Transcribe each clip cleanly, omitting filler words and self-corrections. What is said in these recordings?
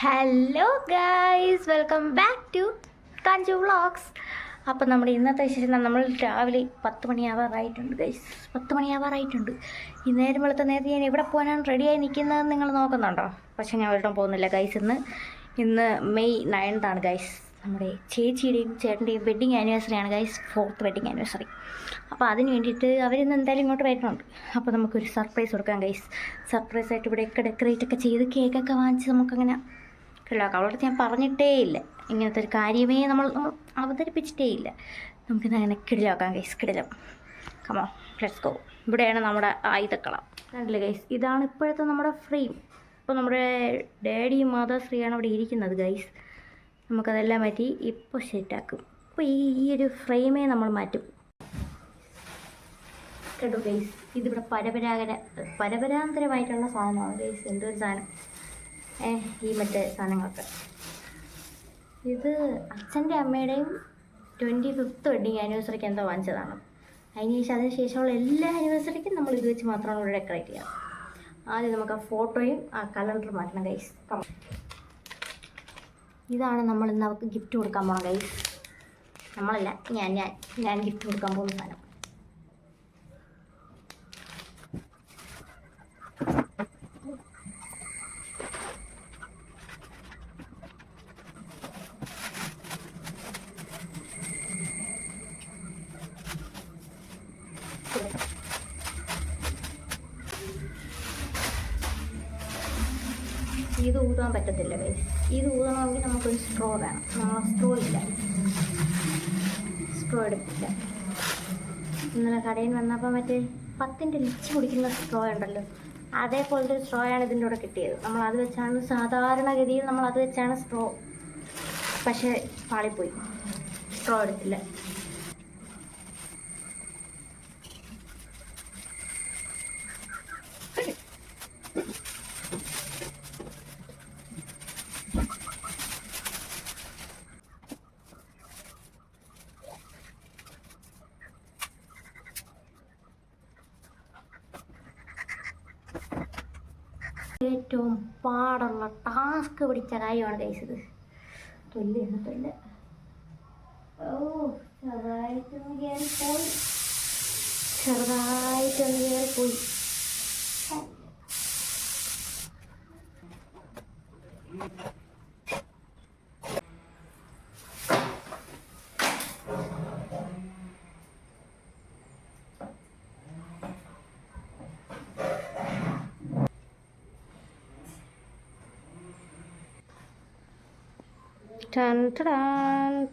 Hello guys, welcome back to Kanchu vlogs. അപ്പം നമ്മുടെ ഇന്നത്തെ വിശേഷം, നമ്മൾ രാവിലെ 10 മണിയാവാറായിട്ടുണ്ട് ഗൈസ്. 10 മണിയാവാറായിട്ടുണ്ട്. ഈ നേരം വെളുത്ത നേരത്തെ ഞാൻ എവിടെ പോകാനാണ് റെഡിയായി നിൽക്കുന്നതെന്ന് നിങ്ങൾ നോക്കുന്നുണ്ടോ? പക്ഷേ ഞാൻ ഒരിടം പോകുന്നില്ല ഗൈസ്. ഇന്ന് മെയ് 9th ആണ് ഗൈസ്. നമ്മുടെ ചേച്ചിയുടെയും ചേട്ടൻ്റെയും വെഡ്ഡിങ് ആനിവേഴ്സറിയാണ് ഗൈസ്. 4th wedding anniversary. അപ്പോൾ അതിന് വേണ്ടിയിട്ട് അവരിന്ന് എന്തായാലും ഇങ്ങോട്ട് വരുന്നുണ്ട്. അപ്പോൾ നമുക്കൊരു സർപ്രൈസ് കൊടുക്കാം ഗൈസ്. സർപ്രൈസായിട്ട് ഇവിടെയൊക്കെ ഡെക്കറേറ്റ് ഒക്കെ ചെയ്ത് കേക്കൊക്കെ വാങ്ങിച്ച് നമുക്കങ്ങനെ അവളോട് ഞാൻ പറഞ്ഞിട്ടേ ഇല്ല, ഇങ്ങനത്തെ ഒരു കാര്യമേ നമ്മൾ അവതരിപ്പിച്ചിട്ടേ ഇല്ല. നമുക്കിന്ന് അങ്ങനെ കിടിലാക്കാം ഗൈസ്. കിടിലം. Come on, let's go. ഇവിടെയാണ് നമ്മുടെ ആയുധക്കളം. കണ്ടില്ലേ ഗൈസ്, ഇതാണ് ഇപ്പോഴത്തെ നമ്മുടെ ഫ്രെയിം. ഇപ്പോൾ നമ്മുടെ ഡാഡിയും മാതാശ്രീയാണ് അവിടെ ഇരിക്കുന്നത് ഗൈസ്. നമുക്കതെല്ലാം മാറ്റി ഇപ്പോൾ സെറ്റാക്കും. ഇപ്പോൾ ഈ ഒരു ഫ്രെയിമേ നമ്മൾ മാറ്റും. കേട്ടോ ഗൈസ്, ഇതിവിടെ പരമ്പരാന്തരമായിട്ടുള്ള സാധനമാണ് ഗൈസ്. എന്തൊരു സാധനം, ഈ മറ്റേ സാധനങ്ങളൊക്കെ. ഇത് അച്ഛൻ്റെ അമ്മയുടെയും 25th വെഡ്ഡിങ് ആനിവേഴ്സറിക്ക് എന്തോ വാങ്ങിച്ചതാണ്. അതിന് ശേഷമുള്ള എല്ലാ ആനിവേഴ്സറിക്കും നമ്മൾ ഇത് വെച്ച് മാത്രമാണ് ഇവിടെ ഡെക്കറേറ്റ് ചെയ്യുക. ആദ്യം നമുക്ക് ആ ഫോട്ടോയും ആ കലണ്ടർ മാറ്റണം ഗൈസ്. ഇതാണ് നമ്മൾ ഇന്ന് അവർക്ക് ഗിഫ്റ്റ് കൊടുക്കാൻ പോകണം ഗൈസ്. നമ്മളല്ല, ഞാൻ ഗിഫ്റ്റ് കൊടുക്കാൻ പോകുന്ന സാധനം. ഇത് ഊതാൻ പറ്റത്തില്ല ഗൈസ്. ഇത് ഊതണമെങ്കിൽ നമുക്കൊരു സ്ട്രോ വേണം. നമ്മൾ സ്ട്രോ ഇല്ല, സ്ട്രോ എടുത്തില്ല. ഇന്നലെ കടയിൽ വന്നപ്പോൾ മറ്റേ 10ൻ്റെ ലിച്ച് കുടിക്കുന്ന സ്ട്രോ ഉണ്ടല്ലോ, അതേപോലത്തെ ഒരു സ്ട്രോയാണ് ഇതിൻ്റെ കൂടെ കിട്ടിയത്. നമ്മൾ അത് വെച്ചാണ് സാധാരണഗതിയിൽ അത് വെച്ചാണ് സ്ട്രോ. പക്ഷേ പാളിപ്പോയി, സ്ട്രോ എടുത്തില്ല. ഏറ്റവും പാടുള്ള ടാസ്ക് പിടിച്ച കാര്യമാണ് ഗൈസ് ഇത്. തൊല്ല് ചെറുതായിട്ടൊന്ന് കയറിപ്പോയി.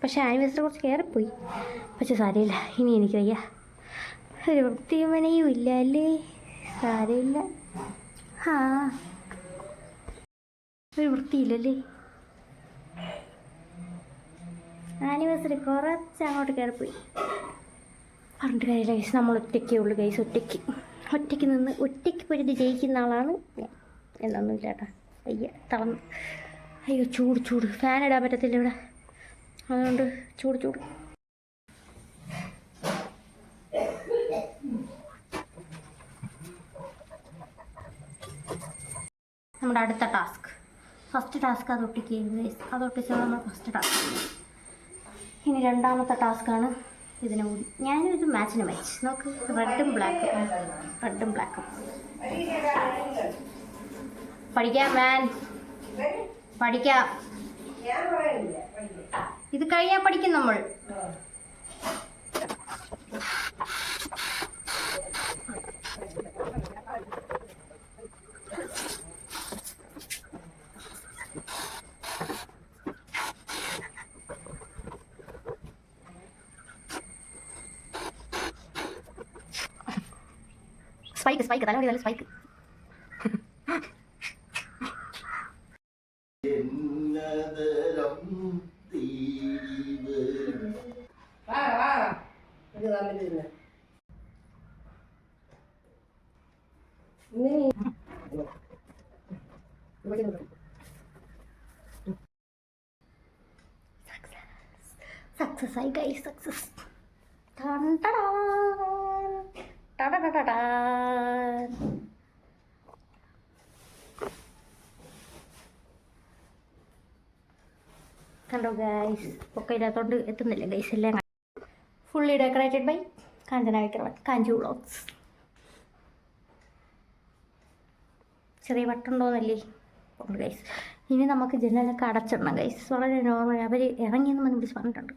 പക്ഷെ ആനിവേഴ്സറി കുറച്ച് കയറിപ്പോയി. പക്ഷെ സാരമില്ല, ഇനി എനിക്ക് വയ്യ. ഒരു വൃത്തിയും പണിയും ഇല്ല അല്ലേ? സാരമില്ല. ഒരു വൃത്തിയില്ലല്ലേ? ആനിവേഴ്സറി കുറച്ച് അങ്ങോട്ട് കയറിപ്പോയി. പറഞ്ഞിട്ട് കാര്യമില്ല ഗൈസ്, നമ്മൾ ഒറ്റയ്ക്കേ ഉള്ളൂ ഗൈസ്. ഒറ്റയ്ക്ക് നിന്ന് ഒറ്റയ്ക്ക് പൊരുതി ജയിക്കുന്ന ആളാണ് ഞാൻ. എന്നൊന്നുമില്ല കേട്ടോ, വയ്യ, തളർന്നു. അയ്യോ, ചൂട്. ഫാൻ ഇടാൻ പറ്റത്തില്ല ഇവിടെ, അതുകൊണ്ട് ചൂട്. നമ്മുടെ അടുത്ത ടാസ്ക്, ഫസ്റ്റ് ടാസ്ക് അതൊട്ടിച്ചാണ് നമ്മൾ ഫസ്റ്റ് ടാസ്ക്. ഇനി രണ്ടാമത്തെ ടാസ്ക്കാണ് ഇതിനെ കൂടി. ഞാനിത് മാച്ച് നോക്ക്, റെഡും ബ്ലാക്കും. പഠിക്കാം മാൻ, പഠിക്കാം. ഇത് കഴിഞ്ഞാൽ പഠിക്കും നമ്മൾ. സ്പൈക്ക് തലമുടി നല്ല സ്പൈക്ക്. സക്സസ് ആയി ഗൈസ്, സക്സസ്. കണ്ടോ ഗൈസ്, ഒക്കെ ഇല്ലാത്തോണ്ട് എത്തുന്നില്ല ഗൈസ്. എല്ലാം fully decorated by Kanchana Vikraman, Kanchu vlogs. ചെറിയ വട്ടുണ്ടോന്നല്ലേ ഉണ്ട് ഗൈസ്. ഇനി നമുക്ക് ജനലൊക്കെ അടച്ചിടണം ഗൈസ്. വളരെ നോർമൽ. അവർ ഇറങ്ങിയെന്ന് പറഞ്ഞ് വിളിച്ച് പറഞ്ഞിട്ടുണ്ട്.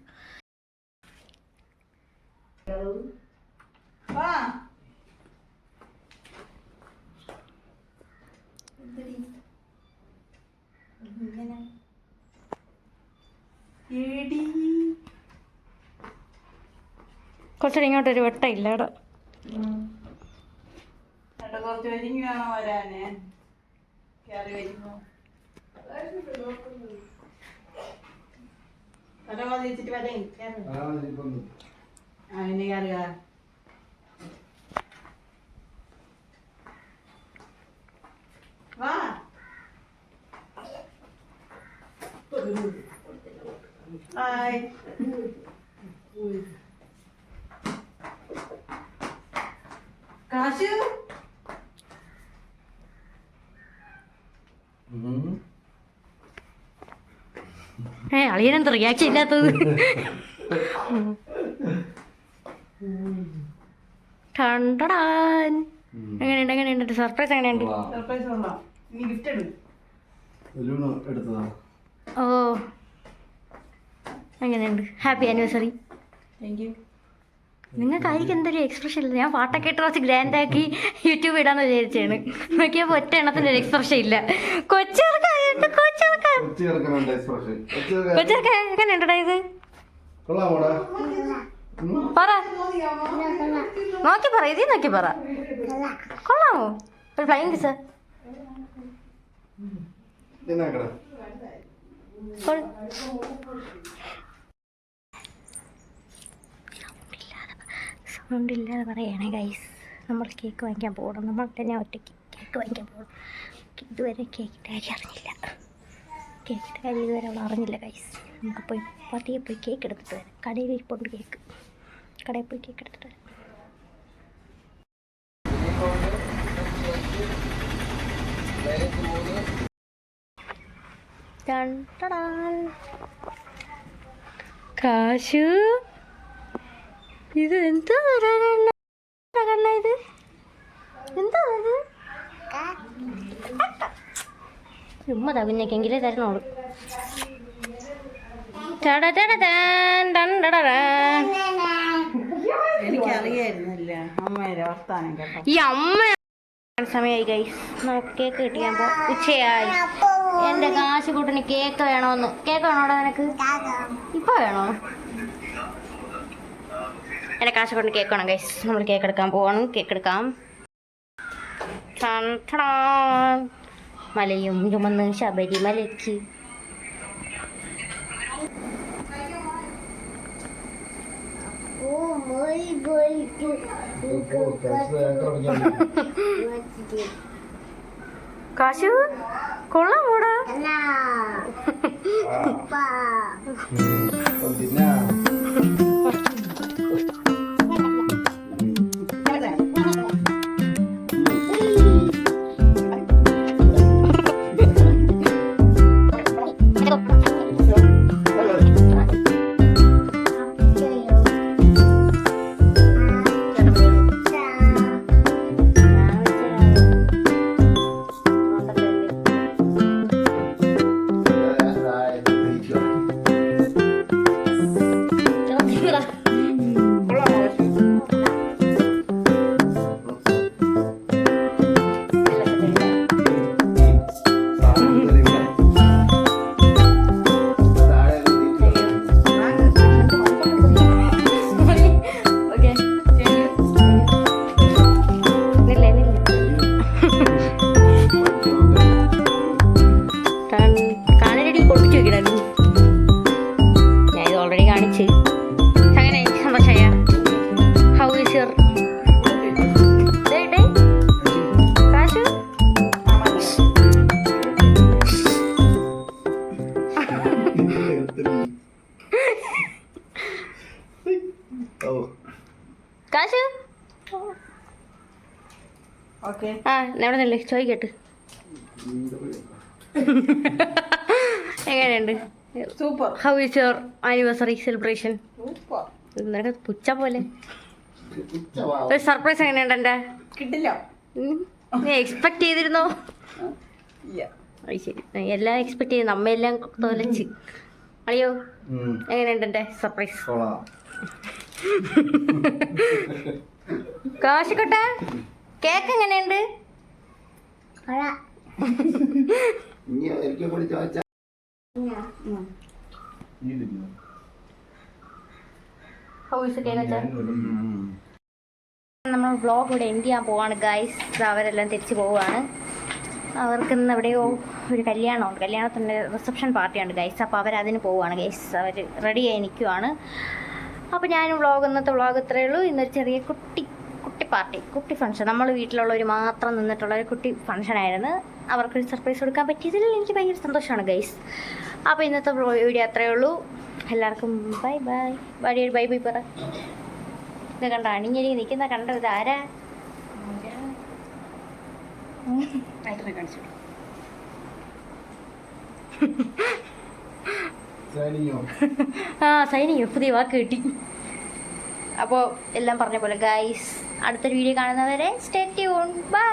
കുറച്ചുകൂടി ഇങ്ങോട്ടൊരു വെട്ടമില്ല അവിടെ. കുറച്ച് ഒരുങ്ങി വേണം വരാന്. കയറി വരുമ്പോ വെച്ചിട്ട് വരേ അതിന് കയറുക. വാ ഹായ്. കാശു അളിയനെന്താ റിയാക്ഷൻ ഇല്ലാത്തത്? എങ്ങനെയുണ്ട് സർപ്രൈസ്? എങ്ങനെയുണ്ട്? ഓ എങ്ങനെയുണ്ട്? Happy anniversary. Thank you. നിങ്ങൾക്കായിരിക്കും എന്തൊരു എക്സ്പ്രഷൻ ഇല്ല. ഞാൻ പാട്ടൊക്കെ ഇട്ട് കുറച്ച് ഗ്രാൻഡാക്കി യൂട്യൂബ് ഇടാന്ന് വിചാരിച്ചാണ്. നോക്കിയപ്പോൾ ഒറ്റ എണ്ണത്തിന് ഒരു എക്സ്പ്രഷൻ ഇല്ല. കൊച്ചെറുക്ക എങ്ങനെയുണ്ടടാ ഇത്? പറ, നോക്കി പറ, ഇതേ നോക്കി പറ. കൊള്ളാമോ? ഒരു ഫ്ലൈങ് കിസ്. സൗണ്ട് ഇല്ലാതെ പറയണേ ഗൈസ്. നമ്മൾ കേക്ക് വാങ്ങിക്കാൻ പോകണം. നമ്മൾ തന്നെ ഒറ്റയ്ക്ക് കേക്ക് വാങ്ങിക്കാൻ പോകണം. ഇതുവരെ കേക്കിൻ്റെ കാര്യം അറിഞ്ഞില്ല. കേക്കിൻ്റെ കാര്യം ഇതുവരെ അവൾ അറിഞ്ഞില്ല ഗൈസ്. നമുക്ക് പോയി പതിയെ പോയി കേക്ക് എടുത്തിട്ട് വരാം. കടയിൽ ഇരിപ്പുണ്ട് കേക്ക്. കടയിൽ പോയി കേക്ക് എടുത്തിട്ട് വരാം. കാശു, ഇത് എന്താ കണ്ണ? ഇത് എന്താ ഇത്? ചുമ്മാ തവിഞ്ഞെങ്കിലേ തരണോളൂ. എനിക്കറിയായിരുന്നില്ല അമ്മയുടെ വർത്താനം കേട്ടോ. ഈ അമ്മ സമയമായി ഗൈസ്. നമുക്ക് കേക്ക് കിട്ടിയാൽ ഉച്ചയായി. എൻ്റെ കാശ് കൂട്ടിന് കേക്ക് വേണോന്ന്. കേക്ക് വേണോടാ നിനക്ക്? ഇപ്പൊ വേണോ? എൻ്റെ കാശ് കൊണ്ട് കേക്ക് വേണം ഗൈസ്. നമ്മൾ കേക്ക് എടുക്കാൻ പോവാണ്. കേക്ക് എടുക്കാം. മലയും ചുമന്ന് ശബരിമലയ്ക്ക്. കാശു കൊള്ളാം കൂടാ. കാശു ആ എവിടെ നില്ലേ ചോദിക്കട്ട്. എങ്ങനെയുണ്ട്? Super how is your anniversary celebration? Super. നിനക്ക് പുച്ച പോലെ ഒരു സർപ്രൈസ് എങ്ങനെയുണ്ട് എൻ്റെ? കിട്ടില്ല. നീ എക്സ്പെക്ട് ചെയ്തിരുന്നോ? ഇല്ല. അത് ശരി, എല്ലാം എക്സ്പെക്ട് ചെയ്ത് നമ്മയെല്ലാം തോലച്ച്. അയ്യോ, എങ്ങനെയുണ്ട് എൻ്റെ സർപ്രൈസ്? കാശിക്കോട്ടെ, കേക്ക് എങ്ങനെയുണ്ട്? നമ്മൾ വ്ളോഗ് ഇവിടെ എൻഡ് ചെയ്യാൻ പോവാണ് ഗൈസ്. അവരെല്ലാം തിരിച്ചു പോവുകയാണ്. അവർക്ക് ഇന്ന് എവിടെയോ ഒരു കല്യാണമുണ്ട്, കല്യാണത്തിൻ്റെ റിസപ്ഷൻ പാർട്ടിയുണ്ട് ഗൈസ്. അപ്പോൾ അവരതിന് പോവുകയാണ് ഗൈസ്. അവർ റെഡിയായി നിൽക്കുവാണ്. അപ്പോൾ ഞാനും ഇന്നത്തെ വ്ളോഗ് ഇത്രയേ ഉള്ളൂ. ഇന്നൊരു ചെറിയ കുട്ടി പാർട്ടി, കുട്ടി ഫംഗ്ഷൻ, നമ്മൾ വീട്ടിലുള്ളവർ മാത്രം നിന്നിട്ടുള്ള ഒരു കുട്ടി ഫംഗ്ഷനായിരുന്നു. അവർക്കൊരു സർപ്രൈസ് കൊടുക്കാൻ പറ്റിയതിൽ എനിക്ക് ഭയങ്കര സന്തോഷമാണ് ഗൈസ്. അപ്പോൾ ഇന്നത്തെ വീഡിയോ അത്രയേ ഉള്ളൂ. എല്ലാവർക്കും ബൈ ബൈ. ഒരു ബൈ ബൈ പറ. ഇത് കണ്ട അണിഞ്ഞരി നിൽക്കുന്ന കണ്ടത് ഇതാരാ? കാണിച്ചു. സൈനിയോ പുതിയ വാക്ക് കിട്ടി. അപ്പോൾ എല്ലാം പറഞ്ഞ പോലെ ഗൈസ്, അടുത്തൊരു വീഡിയോ കാണുന്നവരെ സ്റ്റേ ട്യൂൺ. ബൈ.